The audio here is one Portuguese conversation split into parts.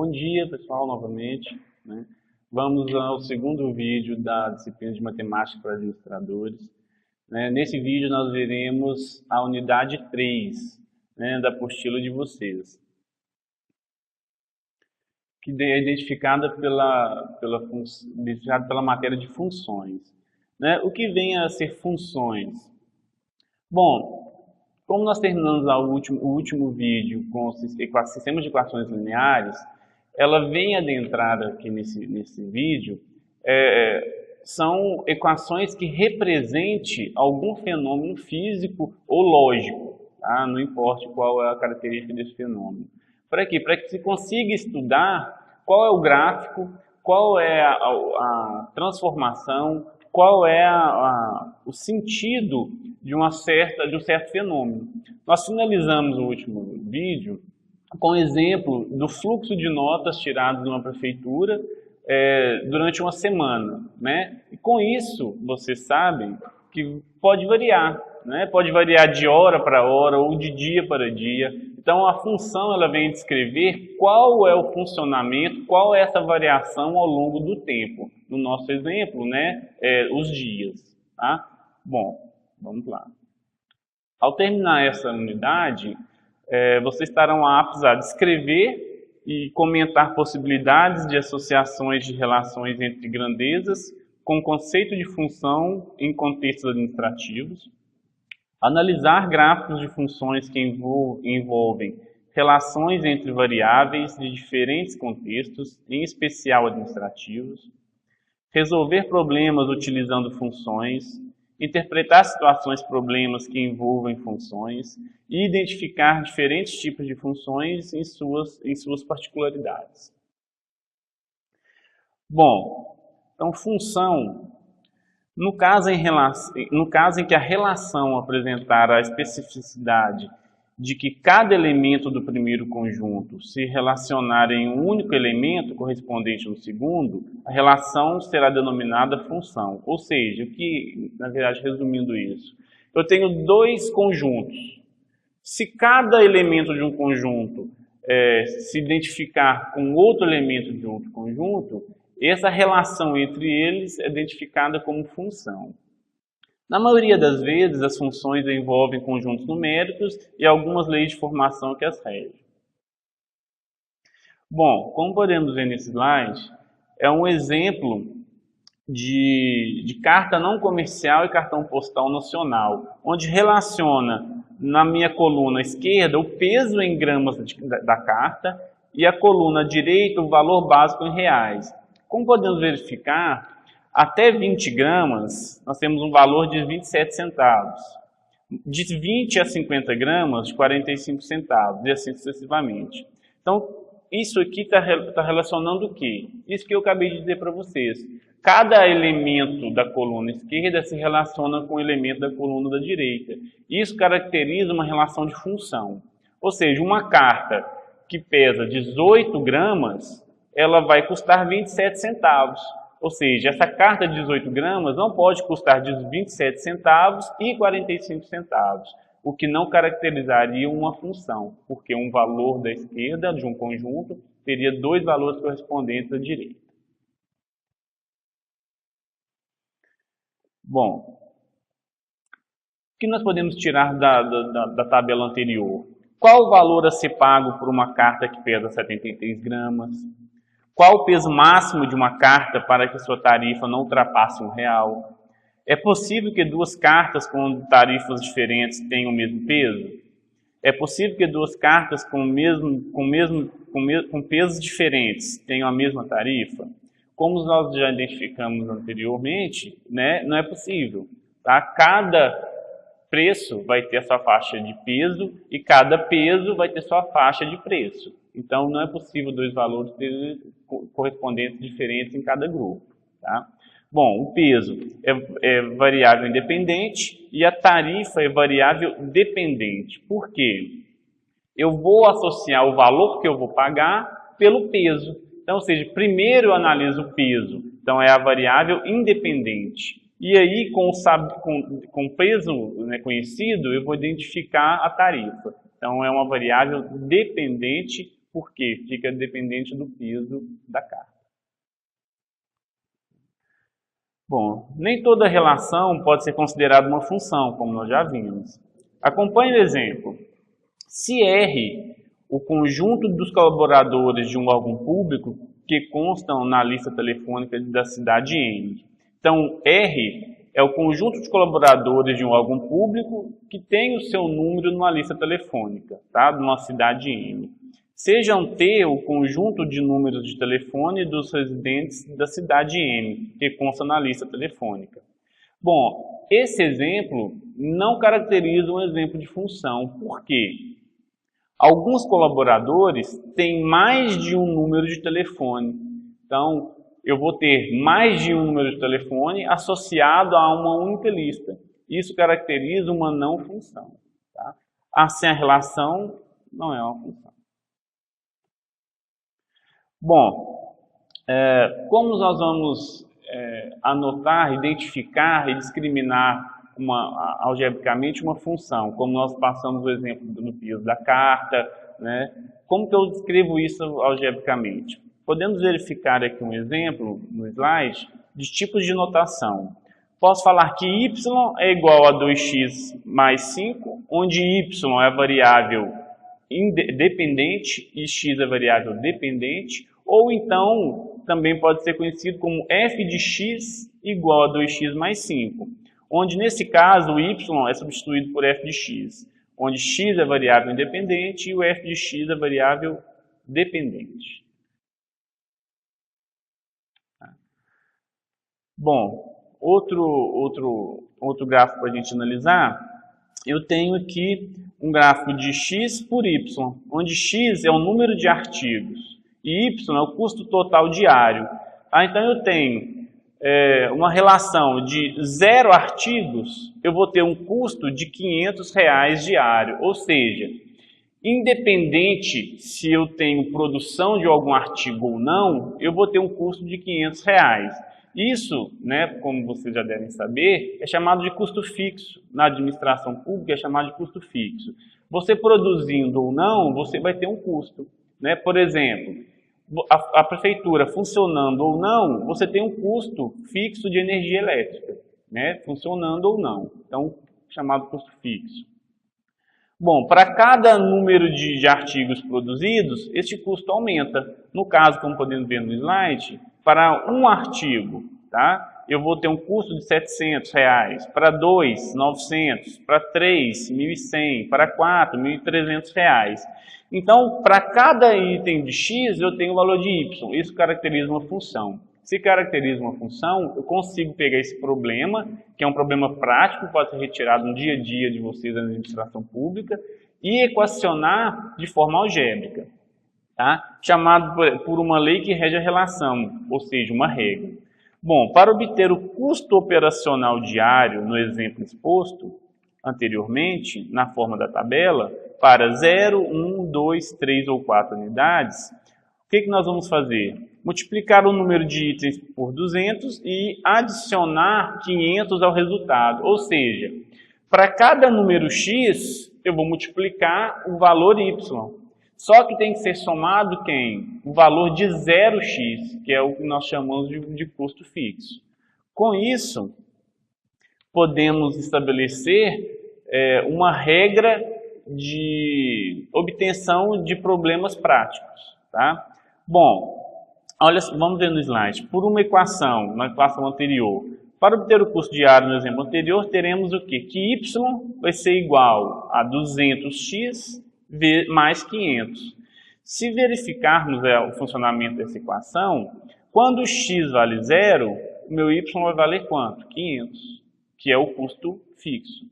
Bom dia, pessoal, novamente, né? Vamos ao segundo vídeo da disciplina de Matemática para Administradores, né? Nesse vídeo nós veremos a unidade 3, né, da apostila de vocês, que é identificada pela matéria de funções, né? O que vem a ser funções? Bom, como nós terminamos o último vídeo com o sistema de equações lineares, ela vem adentrar aqui nesse vídeo, são equações que representem algum fenômeno físico ou lógico, tá? Não importa qual é a característica desse fenômeno. Para quê? Para que se consiga estudar qual é o gráfico, qual é a transformação, qual é o sentido de um certo fenômeno. Nós finalizamos o último vídeo com o exemplo do fluxo de notas tiradas de uma prefeitura durante uma semana, né? E com isso, vocês sabem que pode variar, né? Pode variar de hora para hora ou de dia para dia. Então, a função ela vem descrever qual é o funcionamento, qual é essa variação ao longo do tempo. No nosso exemplo, né? Os dias, tá? Bom, vamos lá. Ao terminar essa unidade, vocês estarão aptos a descrever e comentar possibilidades de associações de relações entre grandezas com o conceito de função em contextos administrativos, analisar gráficos de funções que envolvem relações entre variáveis de diferentes contextos, em especial administrativos, resolver problemas utilizando funções, interpretar situações, problemas que envolvem funções e identificar diferentes tipos de funções em suas particularidades. Bom, então função, no caso em que a relação apresentar a especificidade de que cada elemento do primeiro conjunto se relacionar em um único elemento correspondente no segundo, a relação será denominada função. Ou seja, na verdade, resumindo isso, eu tenho dois conjuntos. Se cada elemento de um conjunto se identificar com outro elemento de outro conjunto, essa relação entre eles é identificada como função. Na maioria das vezes, as funções envolvem conjuntos numéricos e algumas leis de formação que as regem. Bom, como podemos ver nesse slide, é um exemplo de carta não comercial e cartão postal nacional, onde relaciona na minha coluna esquerda o peso em gramas da carta e a coluna direita o valor básico em reais. Como podemos verificar, até 20 gramas, nós temos um valor de 27 centavos. De 20 a 50 gramas, de 45 centavos, e assim sucessivamente. Então, isso aqui está relacionando o quê? Isso que eu acabei de dizer para vocês. Cada elemento da coluna esquerda se relaciona com o elemento da coluna da direita. Isso caracteriza uma relação de função. Ou seja, uma carta que pesa 18 gramas, ela vai custar 27 centavos. Ou seja, essa carta de 18 gramas não pode custar de 27 centavos e 45 centavos, o que não caracterizaria uma função, porque um valor da esquerda de um conjunto teria dois valores correspondentes à direita. Bom, o que nós podemos tirar da tabela anterior? Qual o valor a ser pago por uma carta que pesa 73 gramas? Qual o peso máximo de uma carta para que sua tarifa não ultrapasse R$1? É possível que duas cartas com tarifas diferentes tenham o mesmo peso? É possível que duas cartas com pesos diferentes tenham a mesma tarifa? Como nós já identificamos anteriormente, né, não é possível. Tá? Cada preço vai ter a sua faixa de peso e cada peso vai ter sua faixa de preço. Então, não é possível dois valores terem correspondentes diferentes em cada grupo. Tá? Bom, o peso é variável independente e a tarifa é variável dependente. Por quê? Eu vou associar o valor que eu vou pagar pelo peso. Então, ou seja, primeiro eu analiso o peso. Então, é a variável independente. E aí, com o peso, né, conhecido, eu vou identificar a tarifa. Então, é uma variável dependente porque fica dependente do peso da carta. Bom, nem toda relação pode ser considerada uma função, como nós já vimos. Acompanhe o exemplo. Se R, o conjunto dos colaboradores de um órgão público que constam na lista telefônica da cidade N. Então, R é o conjunto de colaboradores de um órgão público que tem o seu número numa lista telefônica, tá? De uma cidade N. Sejam T o conjunto de números de telefone dos residentes da cidade N, que consta na lista telefônica. Bom, esse exemplo não caracteriza um exemplo de função. Por quê? Alguns colaboradores têm mais de um número de telefone. Então, eu vou ter mais de um número de telefone associado a uma única lista. Isso caracteriza uma não função. Tá? Assim, a relação não é uma função. Bom, como nós vamos anotar, identificar e discriminar algebricamente uma função, como nós passamos o exemplo no peso da carta, né? Como que eu descrevo isso algebricamente? Podemos verificar aqui um exemplo no slide de tipos de notação. Posso falar que y é igual a 2x mais 5, onde y é a variável dependente e x é a variável dependente, ou então também pode ser conhecido como f de x igual a 2x mais 5, onde nesse caso o y é substituído por f de x, onde x é a variável independente e o f de x é a variável dependente. Bom, outro gráfico para a gente analisar, eu tenho aqui um gráfico de x por y, onde x é o número de artigos e y é o custo total diário. Então eu tenho uma relação de 0 artigos, eu vou ter um custo de R$500 diário, ou seja, independente se eu tenho produção de algum artigo ou não, eu vou ter um custo de R$500. Isso, né, como vocês já devem saber, é chamado de custo fixo. Na administração pública é chamado de custo fixo. Você produzindo ou não, você vai ter um custo, né? Por exemplo, a prefeitura funcionando ou não, você tem um custo fixo de energia elétrica, né? Funcionando ou não. Então, chamado custo fixo. Bom, para cada número de artigos produzidos, este custo aumenta. No caso, como podemos ver no slide, para um artigo, tá? Eu vou ter um custo de R$700, para 2, R$900, para 3, R$1.100, para 4, R$1.300. Então, para cada item de x, eu tenho o valor de y. Isso caracteriza uma função. Se caracteriza uma função, eu consigo pegar esse problema, que é um problema prático, pode ser retirado no dia a dia de vocês na administração pública, e equacionar de forma algébrica, tá? Chamado por uma lei que rege a relação, ou seja, uma regra. Bom, para obter o custo operacional diário, no exemplo exposto anteriormente, na forma da tabela, para 0, 1, 2, 3 ou 4 unidades, o que nós vamos fazer? Multiplicar o número de itens por 200 e adicionar 500 ao resultado. Ou seja, para cada número x, eu vou multiplicar o valor y. Só que tem que ser somado quem? O valor de 0x, que é o que nós chamamos de custo fixo. Com isso, podemos estabelecer uma regra de obtenção de problemas práticos, tá? Bom, olha, vamos ver no slide. Por uma equação, na equação anterior, para obter o custo diário no exemplo anterior, teremos o quê? Que y vai ser igual a 200x mais 500. Se verificarmos o funcionamento dessa equação, quando x vale 0, o meu y vai valer quanto? 500, que é o custo fixo.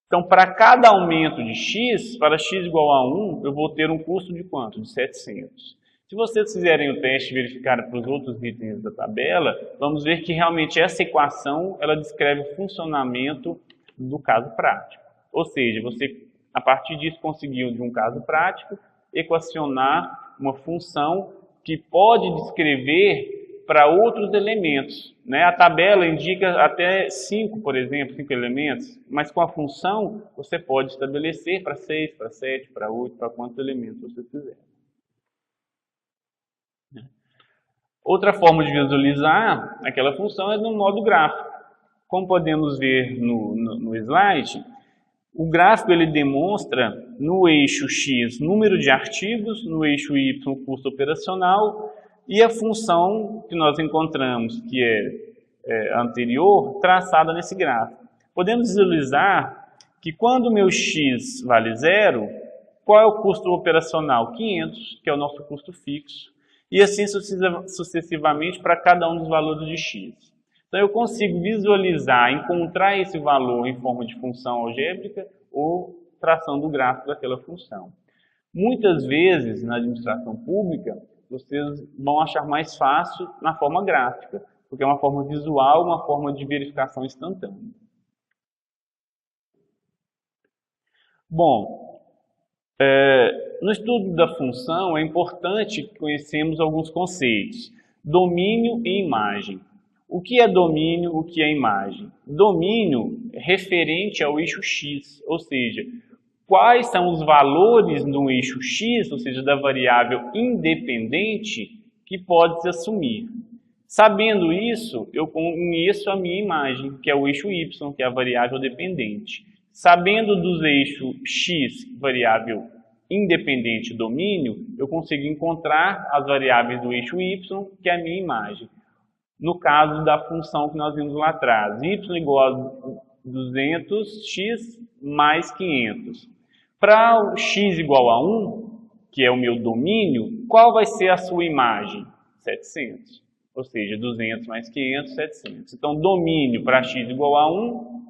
Então, para cada aumento de x, para x igual a 1, eu vou ter um custo de quanto? De 700. Se vocês fizerem o teste e verificarem para os outros itens da tabela, vamos ver que realmente essa equação ela descreve o funcionamento do caso prático. Ou seja, você, a partir disso, conseguiu, de um caso prático, equacionar uma função que pode descrever para outros elementos, né? A tabela indica até 5, por exemplo, 5 elementos, mas com a função você pode estabelecer para 6, para 7, para 8, para quantos elementos você quiser. Outra forma de visualizar aquela função é no modo gráfico. Como podemos ver no slide, o gráfico ele demonstra no eixo X número de artigos, no eixo Y custo operacional e a função que nós encontramos, que é anterior, traçada nesse gráfico. Podemos visualizar que quando o meu X vale 0, qual é o custo operacional? 500, que é o nosso custo fixo, e assim sucessivamente para cada um dos valores de X. Então eu consigo visualizar, encontrar esse valor em forma de função algébrica ou traçando o gráfico daquela função. Muitas vezes, na administração pública, vocês vão achar mais fácil na forma gráfica, porque é uma forma visual, uma forma de verificação instantânea. Bom, no estudo da função é importante que conheçamos alguns conceitos. Domínio e imagem. O que é domínio, o que é imagem? Domínio é referente ao eixo X, ou seja, quais são os valores no eixo X, ou seja, da variável independente, que pode-se assumir. Sabendo isso, eu conheço a minha imagem, que é o eixo Y, que é a variável dependente. Sabendo dos eixos X, variável independente domínio, eu consigo encontrar as variáveis do eixo Y, que é a minha imagem. No caso da função que nós vimos lá atrás, y igual a 200x mais 500. Para o x igual a 1, que é o meu domínio, qual vai ser a sua imagem? 700. Ou seja, 200 mais 500, 700. Então, domínio para x igual a 1,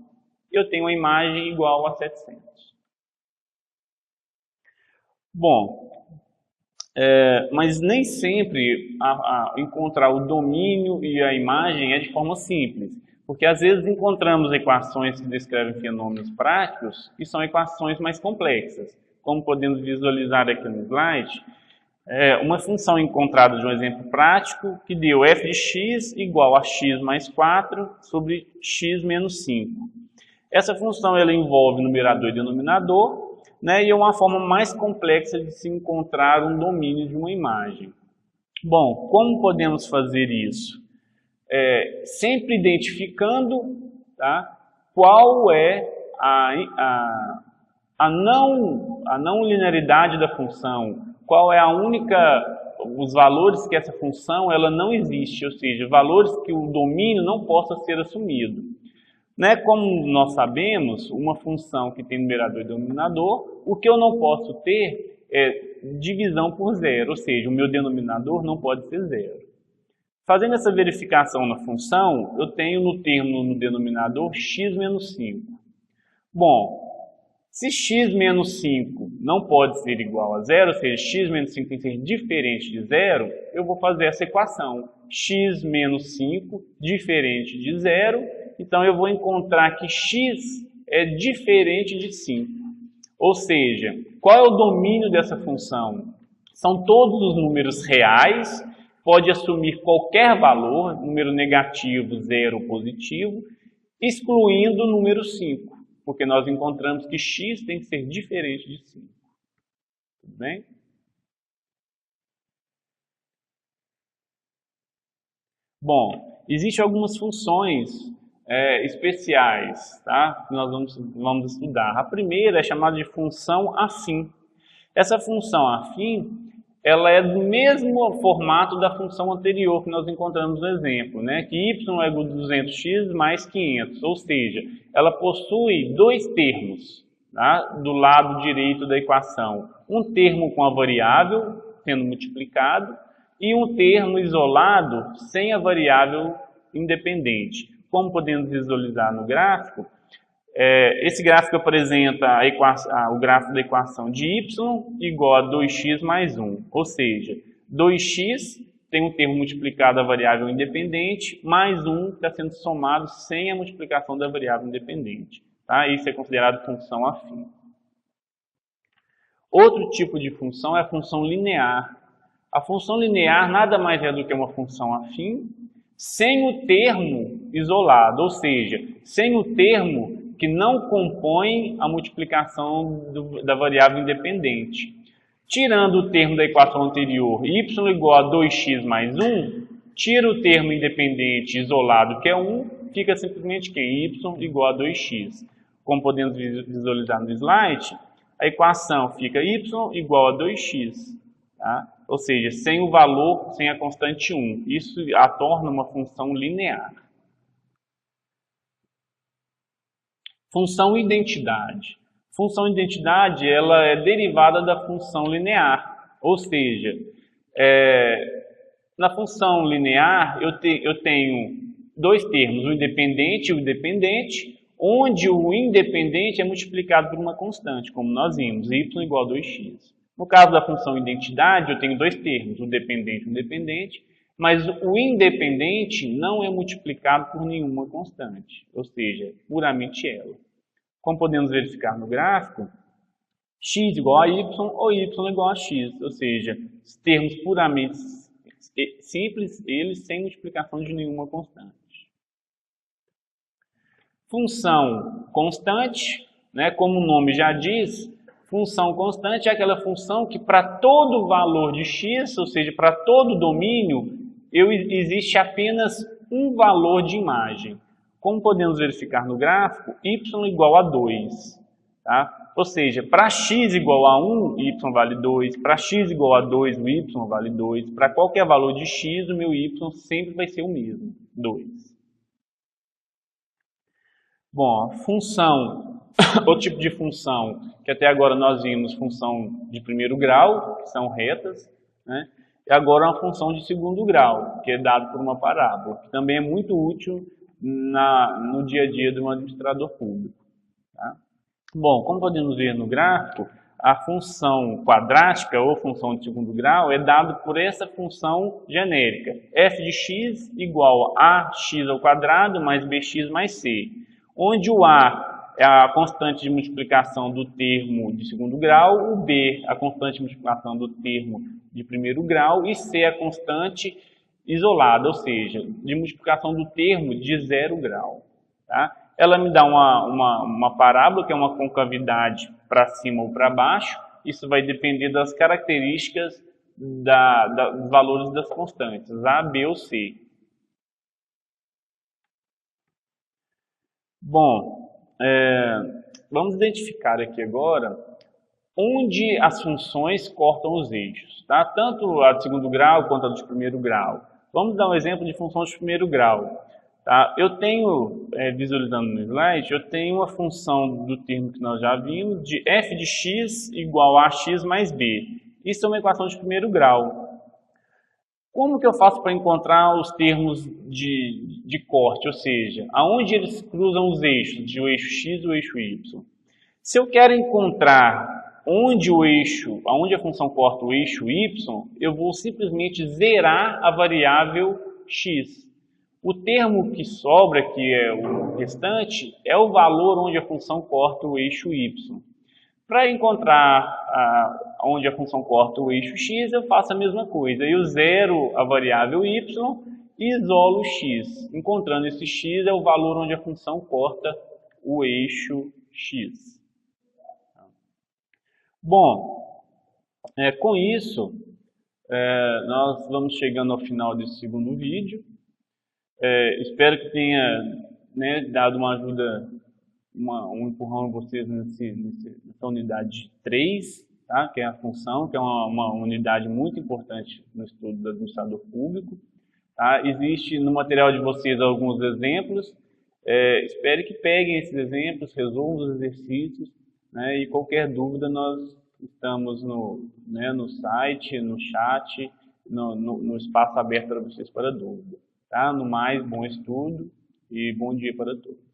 eu tenho uma imagem igual a 700. Bom, mas nem sempre encontrar o domínio e a imagem é de forma simples, porque às vezes encontramos equações que descrevem fenômenos práticos e são equações mais complexas. Como podemos visualizar aqui no slide, uma função encontrada de um exemplo prático que deu f de x igual a x mais 4 sobre x menos 5. Essa função ela envolve numerador e denominador, né, e é uma forma mais complexa de se encontrar um domínio de uma imagem. Bom, como podemos fazer isso? Sempre identificando, tá, qual é a não linearidade da função, qual é os valores que essa função ela não existe, ou seja, valores que o domínio não possa ser assumido. Né? Como nós sabemos, uma função que tem numerador e denominador, o que eu não posso ter é divisão por zero, ou seja, o meu denominador não pode ser zero. Fazendo essa verificação na função, eu tenho no termo no denominador x menos 5. Bom, se x menos 5 não pode ser igual a zero, ou seja, x menos 5 tem que ser diferente de zero, eu vou fazer essa equação. X menos 5 diferente de zero, então eu vou encontrar que x é diferente de 5. Ou seja, qual é o domínio dessa função? São todos os números reais, pode assumir qualquer valor, número negativo, zero ou positivo, excluindo o número 5, porque nós encontramos que x tem que ser diferente de 5. Tudo bem? Bom, existem algumas funções especiais, tá? Que nós vamos estudar. A primeira é chamada de função afim. Essa função afim, ela é do mesmo formato da função anterior que nós encontramos no exemplo, né? Que y é igual a 200x mais 500, ou seja, ela possui dois termos, tá? Do lado direito da equação. Um termo com a variável sendo multiplicado e um termo isolado sem a variável independente. Como podemos visualizar no gráfico, esse gráfico apresenta o gráfico da equação de y igual a 2x mais 1. Ou seja, 2x tem um termo multiplicado da variável independente, mais 1 que está sendo somado sem a multiplicação da variável independente. Tá? Isso é considerado função afim. Outro tipo de função é a função linear. A função linear nada mais é do que uma função afim, sem o termo isolado, ou seja, sem o termo que não compõe a multiplicação da variável independente. Tirando o termo da equação anterior, y igual a 2x mais 1, Tira o termo independente isolado, que é 1, fica simplesmente quem? Y igual a 2x. Como podemos visualizar no slide, a equação fica y igual a 2x. Tá? Ou seja, sem o valor, sem a constante 1. Isso a torna uma função linear. Função identidade. Função identidade ela é derivada da função linear. Ou seja, na função linear eu tenho dois termos, o independente e o dependente, onde o independente é multiplicado por uma constante, como nós vimos, y igual a 2x. No caso da função identidade, eu tenho dois termos, o dependente e o dependente, mas o independente não é multiplicado por nenhuma constante, ou seja, puramente ela. Como podemos verificar no gráfico, x igual a y ou y igual a x, ou seja, os termos puramente simples, eles sem multiplicação de nenhuma constante. Função constante, né, como o nome já diz, função constante é aquela função que para todo valor de x, ou seja, para todo domínio, existe apenas um valor de imagem. Como podemos verificar no gráfico, y igual a 2. Tá? Ou seja, para x igual a 1, y vale 2. Para x igual a 2, o y vale 2. Para qualquer valor de x, o meu y sempre vai ser o mesmo, 2. Bom, função, outro tipo de função, que até agora nós vimos função de primeiro grau, que são retas, né? E agora uma função de segundo grau, que é dado por uma parábola, que também é muito útil no dia a dia de um administrador público. Tá? Bom, como podemos ver no gráfico, a função quadrática ou função de segundo grau é dada por essa função genérica, f de x igual a x ao quadrado mais bx mais c, onde o a é a constante de multiplicação do termo de segundo grau, o b a constante de multiplicação do termo de primeiro grau e c a constante isolada, ou seja, de multiplicação do termo de 0 grau. Tá? Ela me dá uma parábola, que é uma concavidade para cima ou para baixo. Isso vai depender das características dos valores das constantes, A, B ou C. Bom, vamos identificar aqui agora onde as funções cortam os eixos. Tá? Tanto a de segundo grau quanto a de primeiro grau. Vamos dar um exemplo de função de primeiro grau. Tá? Eu tenho, visualizando no slide, eu tenho uma função do termo que nós já vimos, de f de x igual a x mais b. Isso é uma equação de primeiro grau. Como que eu faço para encontrar os termos de corte, ou seja, aonde eles cruzam os eixos, de o eixo x e o eixo y? Se eu quero encontrar aonde a função corta o eixo y, eu vou simplesmente zerar a variável x. O termo que sobra, que é o restante, é o valor onde a função corta o eixo y. Para encontrar onde a função corta o eixo x, eu faço a mesma coisa. Eu zero a variável y e isolo o x. Encontrando esse x é o valor onde a função corta o eixo x. Bom, com isso, nós vamos chegando ao final desse segundo vídeo. Espero que tenha dado uma ajuda, um empurrão a vocês nessa unidade 3, tá? Que é a função, que é uma unidade muito importante no estudo do administrador público. Tá? Existe no material de vocês alguns exemplos. Espero que peguem esses exemplos, resolvam os exercícios. Né, e qualquer dúvida, nós estamos no site, no chat, no espaço aberto para vocês para dúvida. Tá? No mais, bom estudo e bom dia para todos.